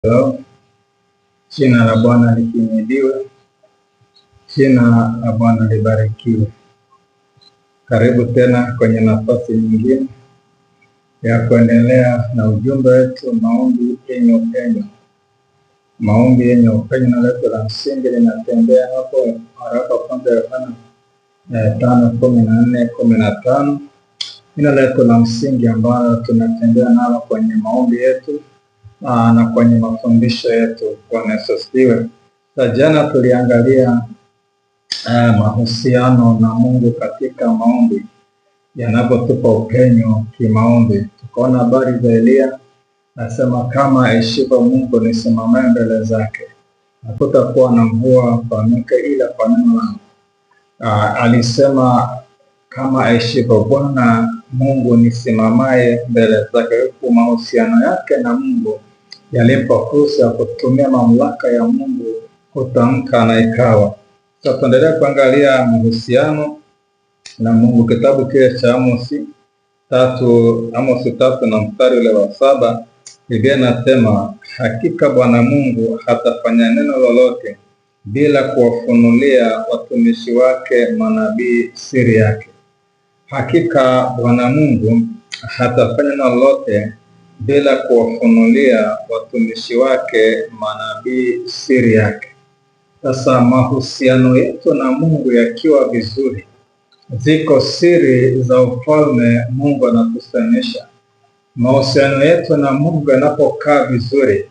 Hello. Jina la Bwana lihimidiwe. Jina la Bwana libarikiwe. Karibu tena kwenye nafasi nyingine ya kuendelea na ujumbe wetu, maombi yenye upenyo. Maombi yenye upenyo na leto la msingi linatembea hapo waraka kwanza Yohana 5:14-15. Ina leto la msingi ambalo tunatembea nalo kwenye maombi yetu na kwenye mafundisho yetu. Bwana Yesu asifiwe. Jana tuliangalia mahusiano na Mungu katika maombi yanapotupa upenyo kimaombi. Tukaona habari za Elia, nasema kama aishivyo Mungu nisimame mbele zake, hakutakuwa na mvua panuke ila kwa neno langu. Alisema kama aishivyo Bwana Mungu nisimamaye mbele zake. Huku mahusiano yake na Mungu yalimpa fursa ya kutumia mamlaka ya Mungu kutamka na ikawa. Sasa tuendelea kuangalia mahusiano na Mungu. Kitabu kile cha Amosi 3 na mstari ule wa 7, Biblia inasema hakika Bwana Mungu hatafanya neno lolote bila kuwafunulia watumishi wake manabii siri yake. Hakika Bwana Mungu hatafanya neno lolote bila kuwafunulia watumishi wake manabii siri yake. Sasa mahusiano yetu na Mungu yakiwa vizuri, ziko siri za ufalme Mungu anatusemesha. Mahusiano yetu na Mungu yanapokaa vizuri,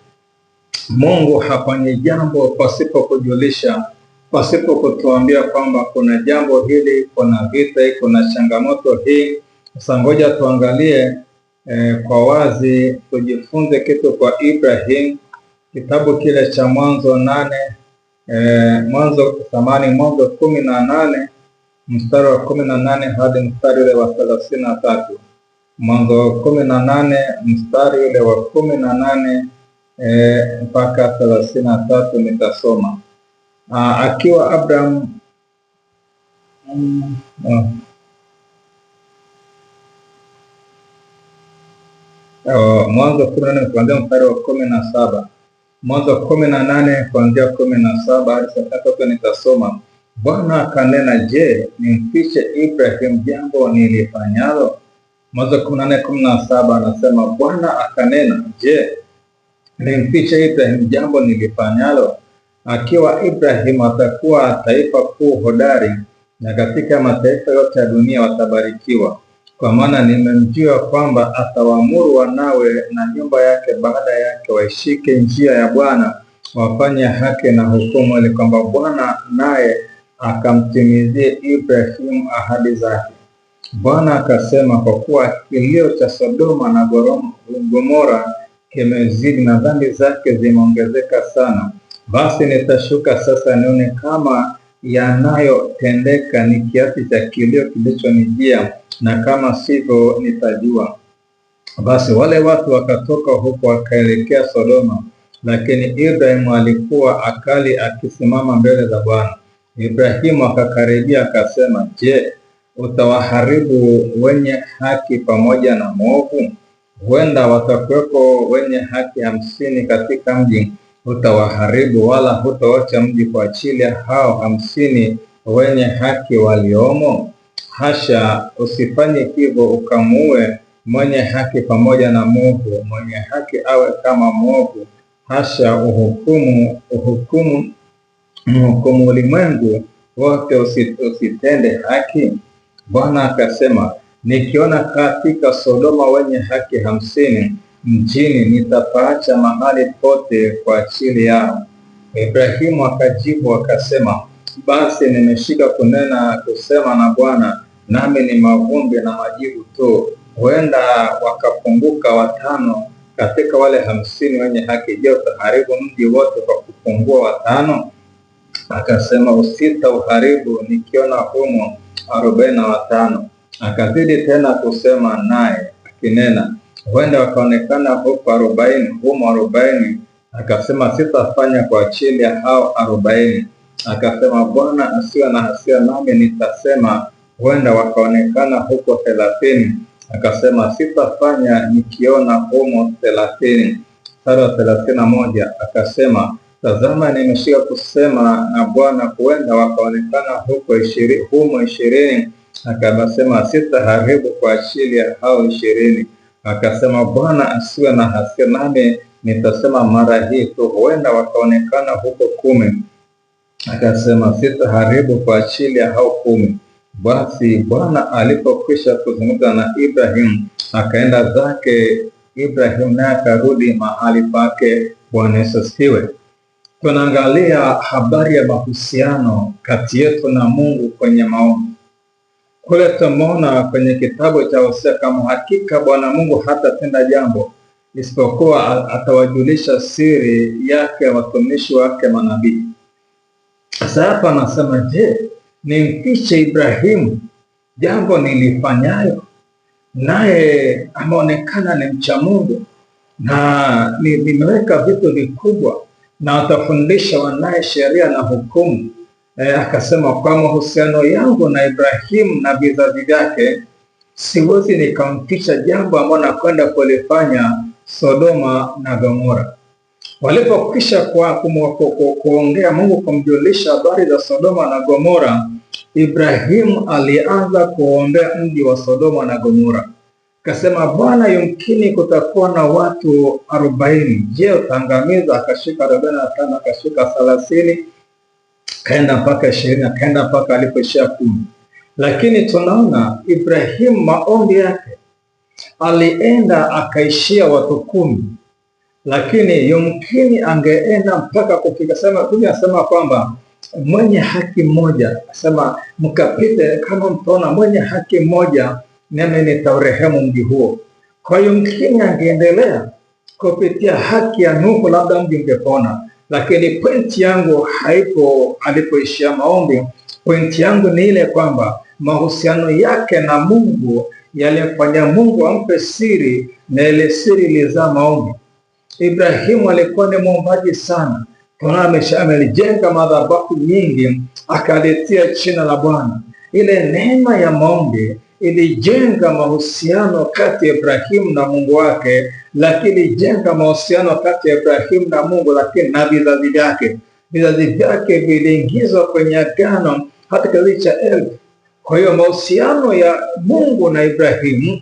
Mungu hafanyi jambo pasipo kujulisha, pasipo kutuambia kwamba kuna jambo hili, kuna vita hii, kuna changamoto hii. Sasa ngoja tuangalie kwa wazi, tujifunze kitu kwa Ibrahim. Kitabu kile cha Mwanzo 18 mstari wa 18 hadi mstari ule wa 33. Mwanzo 18 mstari ule wa 18 mpaka 33 nitasoma. Akiwa Abraham Mwanzo 18 kuanzia mstari wa 17. Mwanzo 18 kuanzia 17 hadi 33 nitasoma. Bwana akanena, je, nimfiche Ibrahim jambo nilifanyalo? Mwanzo 18:17 anasema Bwana akanena, je, nimfiche Ibrahim jambo nilifanyalo? Akiwa Ibrahim atakuwa taifa kuu hodari, na katika mataifa yote ya dunia watabarikiwa. Kwa maana nimemjua kwamba atawaamuru wanawe na nyumba yake baada yake waishike njia ya Bwana, wafanye haki na hukumu, ili kwamba Bwana naye akamtimizie Ibrahim ahadi zake. Bwana akasema, kwa kuwa kilio cha Sodoma na Gomora kimezidi na dhambi zake zimeongezeka sana, basi nitashuka sasa nione kama yanayotendeka ni kiasi cha kilio kilichonijia, na kama sivyo nitajua. Basi wale watu wakatoka huko wakaelekea Sodoma, lakini Ibrahimu alikuwa akali akisimama mbele za Bwana. Ibrahimu akakaribia akasema, je, utawaharibu wenye haki pamoja na mwovu? Huenda watakuwepo wenye haki 50 katika mji, utawaharibu wala hutawacha mji kwa ajili ya hao 50 wenye haki waliomo? Hasha, usifanye hivyo ukamuue mwenye haki pamoja na mwovu. Mwenye haki awe kama mwovu. Hasha, uhukumu ulimwengu wote, usitende haki? Bwana akasema, nikiona katika Sodoma wenye haki 50 mjini, nitapaacha mahali pote kwa ajili yao. Ibrahimu akajibu akasema, basi nimeshika kusema na Bwana, nami ni mavumbi na majivu tu. Huenda wakapunguka 5 katika wale 50 wenye haki. Je, utaharibu mji wote kwa kupungua 5? Akasema, usitauharibu nikiona humo 45. Akazidi tena kusema naye akinena, huenda wakaonekana huko 40. Akasema, sitafanya kwa ajili ya hao 40. Akasema, Bwana asiwe na hasira nami nitasema, huenda wakaonekana huko 30. Akasema, sitafanya nikiona humo 30. mstari wa 31 akasema, tazama nimeshika kusema na Bwana, huenda wakaonekana humo 20. Akasema, sitaharibu kwa ajili ya hao 20. Akasema, Bwana asiwe na hasira, nami nitasema mara hii tu, huenda wakaonekana huko 10. Akasema, sitaharibu kwa ajili ya hao 10. Basi Bwana alipokwisha kuzungumza na Ibrahimu, akaenda zake Ibrahimu, naye akarudi mahali pake. Bwana Yesu asifiwe. Tunaangalia habari ya mahusiano kati yetu na Mungu kwenye maombi. Kule tumeona kwenye kitabu cha Hosea kama hakika Bwana Mungu hatatenda jambo isipokuwa atawajulisha siri yake watumishi wake manabii. Sasa hapa anasema, je, nimfiche Ibrahimu jambo nilifanyayo? Naye ameonekana ni mcha Mungu, na nimeweka vitu vikubwa, na atafundisha wanaye sheria na hukumu. Akasema, kwa mahusiano yangu na Ibrahimu na vizazi vyake, siwezi nikamficha jambo ambalo nakwenda kulifanya Sodoma na Gomora. Walipokwisha kuongea Mungu kumjulisha habari za Sodoma na Gomora, Ibrahimu alianza kuombea mji wa Sodoma na Gomora. Akasema, Bwana, yumkini kutakuwa na watu 40. Je, utaangamiza? Akashika 45, akashika 30, kaenda mpaka 20, akaenda mpaka alipoishia 10. Lakini tunaona Ibrahimu maombi yake alienda akaishia watu 10. Lakini yumkini angeenda mpaka kufika. Sema kwamba mwenye haki mmoja, asema mkapite kama mtaona mwenye haki mmoja, nami nitaurehemu mji huo. Kwa hiyo yumkini angeendelea kupitia haki ya Nuhu, labda mji ungepona. Lakini pointi yangu haipo alipoishia maombi. Pointi yangu ni ile kwamba mahusiano yake na Mungu yalimfanya Mungu ampe siri, na ile siri ilizaa maombi. Ibrahimu alikuwa ni mwombaji sana. Amelijenga madhabahu nyingi, akaletea jina la Bwana. Ile neema ya maombi ilijenga mahusiano kati ya Ibrahimu na Mungu wake, lakini ilijenga mahusiano kati ya Ibrahimu na Mungu, lakini na vizazi vyake. Vizazi vyake viliingizwa kwenye agano hata kizazi cha 1000. Kwa hiyo mahusiano ya Mungu na Ibrahimu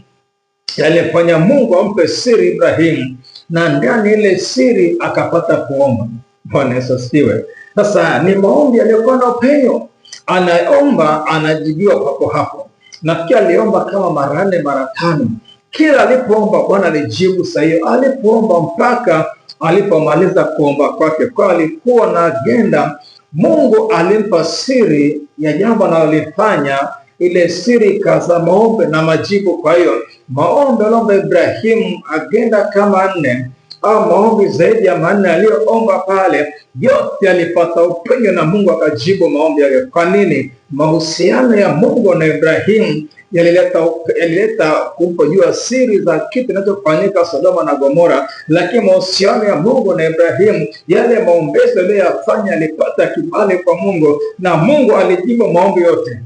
yalifanya Mungu ampe siri Ibrahimu, na ndani ile siri akapata kuomba. Bwana Yesu asifiwe. Sasa ni maombi yaliyokuwa na upenyo. Anaomba anajibiwa papo hapo. Nafikiri aliomba kama mara 4 mara 5. Kila alipoomba Bwana alijibu sahihi. Alipoomba mpaka alipomaliza kuomba kwake, kwa alikuwa na agenda. Mungu alimpa siri ya jambo analolifanya, ile siri kaza maombi na majibu. Kwa hiyo maombi aliomba Ibrahimu agenda kama 4 au maombi zaidi ya 4 aliyoomba pale, yote alipata upenyo na Mungu akajibu maombi yake. Kwa nini? Mahusiano ya Mungu na Ibrahimu yalileta kupojua siri za kitu kinachofanyika Sodoma na Gomora. Lakini mahusiano ya Mungu na Ibrahimu, yale maombezi aliyofanya, alipata kibali kwa Mungu na Mungu alijibu maombi yote.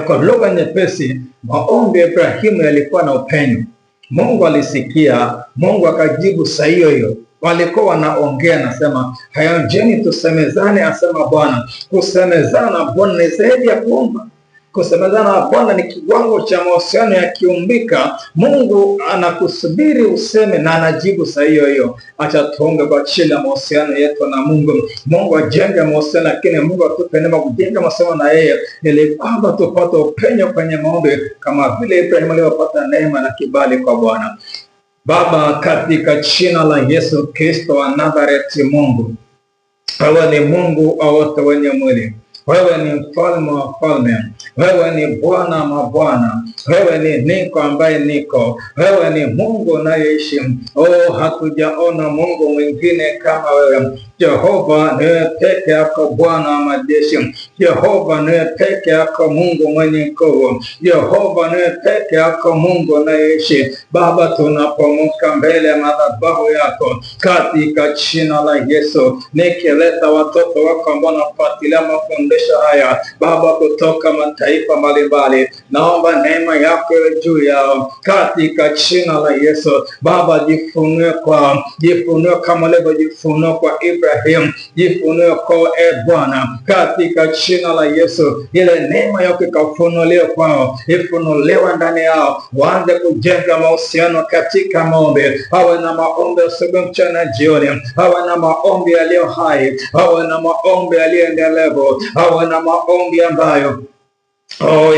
Kwa lugha nyepesi, maombi ya Ibrahimu yalikuwa na upenyo. Mungu alisikia, Mungu akajibu saa hiyo hiyo. Walikuwa wanaongea, nasema haya, njeni tusemezane, asema Bwana. Kusemezana Bwana ni zaidi ya kuomba. Kusemezana Bwana ni kiwango cha mahusiano ya kiumbika. Mungu anakusubiri useme na anajibu saa hiyo hiyo. Acha tuombe kwa ajili ya mahusiano yetu na Mungu. Mungu ajenge mahusiano, lakini Mungu atupe neema kujenga mahusiano na yeye, ili kwamba tupate upenyo kwenye maombi kama vile Ibrahimu alipata neema na kibali kwa Bwana. Baba, katika jina la Yesu Kristo wa Nazareti, Mungu wewe ni Mungu wa wote wenye mwili. Wewe ni mfalme wa falme, wewe ni Bwana mabwana, wewe ni niko ambaye niko, wewe ni Mungu unayeishi. Hatujaona Mungu mwingine kama wewe. Jehova niwe peke yako Bwana wa majeshi. Jehova niwe peke yako Mungu mwenye nguvu. Jehova niwe peke yako Mungu unayeishi. Baba, tunapomuka mbele ya madhabahu yako katika jina la Yesu, nikileta watoto wako ambao wanafuatilia mafundisho haya Baba, kutoka mataifa mbalimbali, naomba neema yako iwe juu yao katika jina la Yesu. Baba, jifunue kwao, jifunue kama ulivyojifunua kwa Ibrahim, jifunue kwao Bwana katika jina la Yesu. Ile neema yako ikafunuliwe kwao, ifunuliwe ndani yao, waanze kujenga mahusiano katika maombi. Hawe na maombi asubuhi, mchana, jioni. Hawe na maombi yaliyo hai, hawe na maombi yaliyoendelevu, hawe na maombi ambayo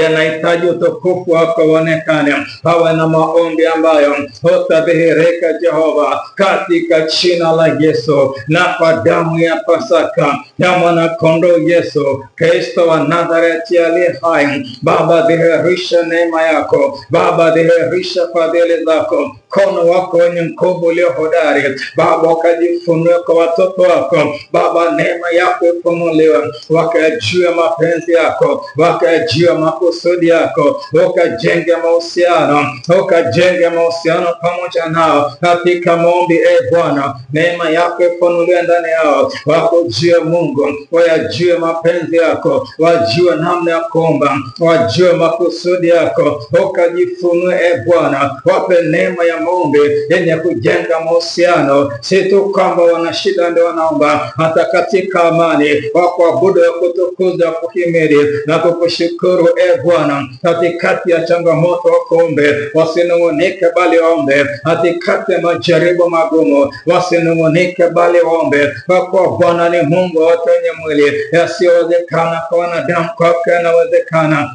yanahitaji utukufu wako uonekane. Hawe na maombi ambayo utadhihirika Jehova katika jina la Yesu, na kwa damu ya Pasaka ya mwanakondoo Yesu Kristo wa Nazareti aliye hai. Baba, dhihirisha neema yako. Baba, dhihirisha fadhili zako, mkono wako wenye nguvu ulio hodari. Baba, wakajifunue kwa watoto wako. Baba, neema yako ifunuliwe, wakajue mapenzi yako, wakajue makusudi yako, ukajenge mahusiano, ukajenge mahusiano pamoja nao katika maombi. Bwana, neema yako ifunuliwe ndani yao, wakujue Mungu, wayajue mapenzi yako, wajue namna ya kuomba, wajue makusudi yako, ukajifunue Bwana, wape neema ya maombi yenye kujenga mahusiano, si tu kwamba wana shida ndio wanaomba, hata katika amani wakuabudu, ya kutukuza, kuhimidi na kukushukuru Bwana. Katikati ya changamoto wakuombe, wasinung'unike bali waombe. Katikati ya majaribu magumu wasinung'unike bali waombe, kwa kuwa Bwana ni Mungu wote wenye mwili. Yasiyowezekana kwa wanadamu kwake yanawezekana.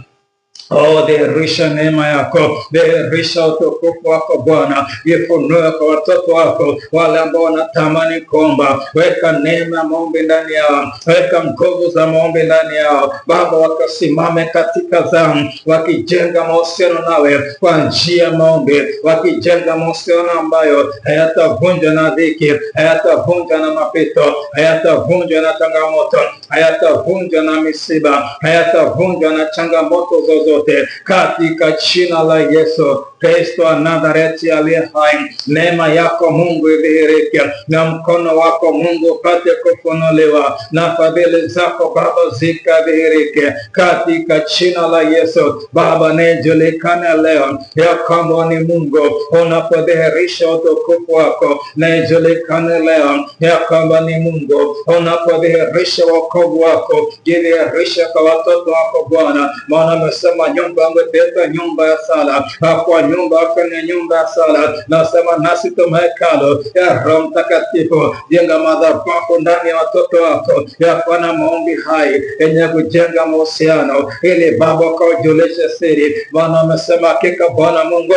Dhihirisha neema yako, dhihirisha utukufu wako Bwana, ifunue kwa watoto wako wale ambao wanatamani kuomba. Weka neema ya maombi ndani yao, weka nguvu za maombi ndani yao Baba, wakasimame katika zamu, wakijenga mahusiano nawe kwa njia ya maombi, wakijenga mahusiano ambayo hayatavunjwa na dhiki, hayatavunjwa na mapito, hayatavunjwa na changamoto, hayatavunjwa na misiba, hayatavunjwa na changamoto zozote, katika jina la Yesu Kristo wa Nazareti aliye hai. Neema yako Mungu idhihirike, na mkono wako Mungu upate kufunuliwa, na fadhili zako Baba zikadhihirike katika jina la Yesu. Baba, nijulikane leo ya kwamba ni Mungu unapodhihirisha utukufu wako, nijulikane leo ya kwamba ni Mungu unapodhihirisha wokovu wako. Jidhihirisha kwa watoto wako Bwana, maana amesema nyumba yangu itaitwa nyumba ya sala, kwa nyumba yako ni nyumba ya sala. Nasema nasi tumehekalu ya Roho Mtakatifu. Jenga madhabahu ndani ya watoto wako, yafanya maombi hai yenye kujenga mahusiano, ili Baba ukawajulishe siri. Bwana amesema hakika Bwana Mungu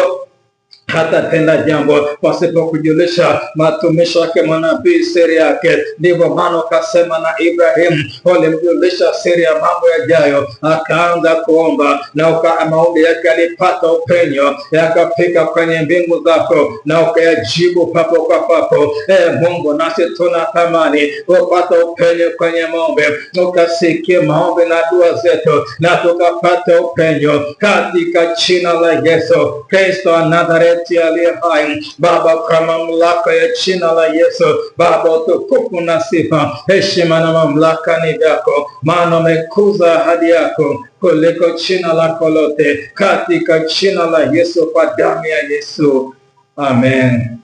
hata tenda jambo pasipo kujulisha matumishi wake manabii siri yake. Ndivyo maana ukasema na Ibrahim, walimjulisha siri ya mambo yajayo, akaanza kuomba na maombi yake alipata upenyo, yakafika kwenye mbingu zako na ukayajibu papo kwa papo. Mungu, nasi tunatamani upata upenyo kwenye maombi, ukasikie maombi na dua zetu, na tukapata upenyo katika jina la Yesu Kristo wa Nazareti aliye hai. Baba, kwa mamlaka ya jina la Yesu, Baba, utukufu na sifa, heshima na mamlaka ni vyako, maana umekuza ahadi yako kuliko jina lako lote, katika jina la Yesu, kwa damu ya Yesu, amen.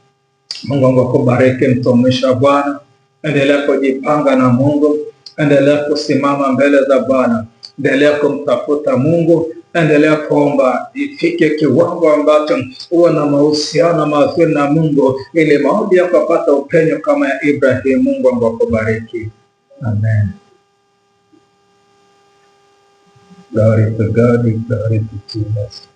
Mungu akubariki mtumishi wa Bwana. Endelea kujipanga na Mungu, endelea kusimama mbele za Bwana, endelea kumtafuta Mungu, endelea kuomba ifike kiwango ambacho uwe na mahusiano mazuri na Mungu, ili maombi yako yapate upenyo kama ya Ibrahim. Mungu akubariki. Amen. Glory to God, glory to Jesus.